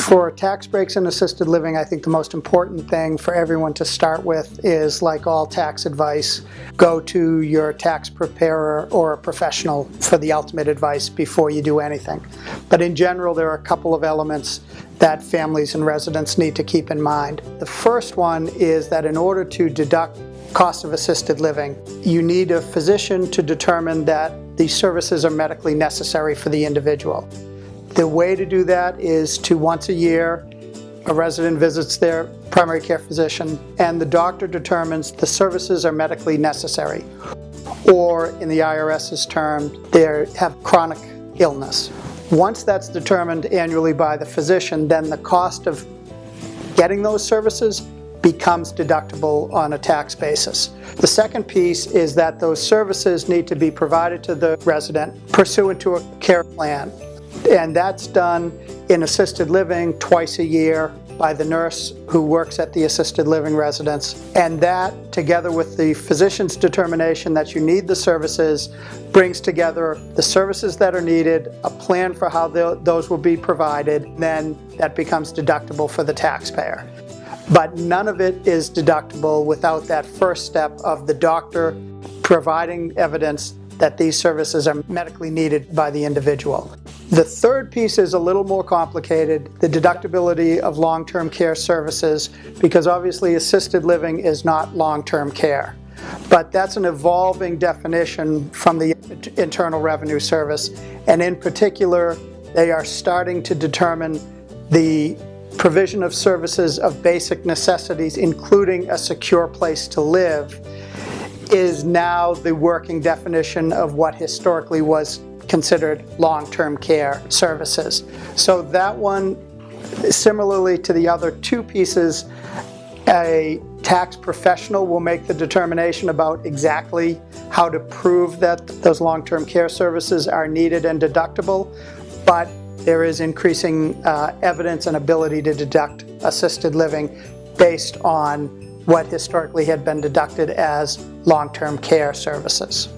For tax breaks in assisted living, I think the most important thing for everyone to start with is, like all tax advice, go to your tax preparer or a professional for the ultimate advice before you do anything. But in general, there are a couple of elements that families and residents need to keep in mind. The first one is that in order to deduct cost of assisted living, you need a physician to determine that these services are medically necessary for the individual. The way to do that is to, once a year, a resident visits their primary care physician and the doctor determines the services are medically necessary, or in the IRS's term, they have chronic illness. Once that's determined annually by the physician, then the cost of getting those services becomes deductible on a tax basis. The second piece is that those services need to be provided to the resident pursuant to a care plan. And that's done in assisted living twice a year by the nurse who works at the assisted living residence. And that, together with the physician's determination that you need the services, brings together the services that are needed, a plan for how those will be provided, then that becomes deductible for the taxpayer. But none of it is deductible without that first step of the doctor providing evidence that these services are medically needed by the individual. The third piece is a little more complicated, the deductibility of long-term care services, because obviously assisted living is not long-term care. But that's an evolving definition from the Internal Revenue Service, and in particular, they are starting to determine the provision of services of basic necessities, including a secure place to live, is now the working definition of what historically was considered long-term care services. So that one, similarly to the other two pieces, a tax professional will make the determination about exactly how to prove that those long-term care services are needed and deductible, but there is increasing evidence and ability to deduct assisted living based on what historically had been deducted as long-term care services.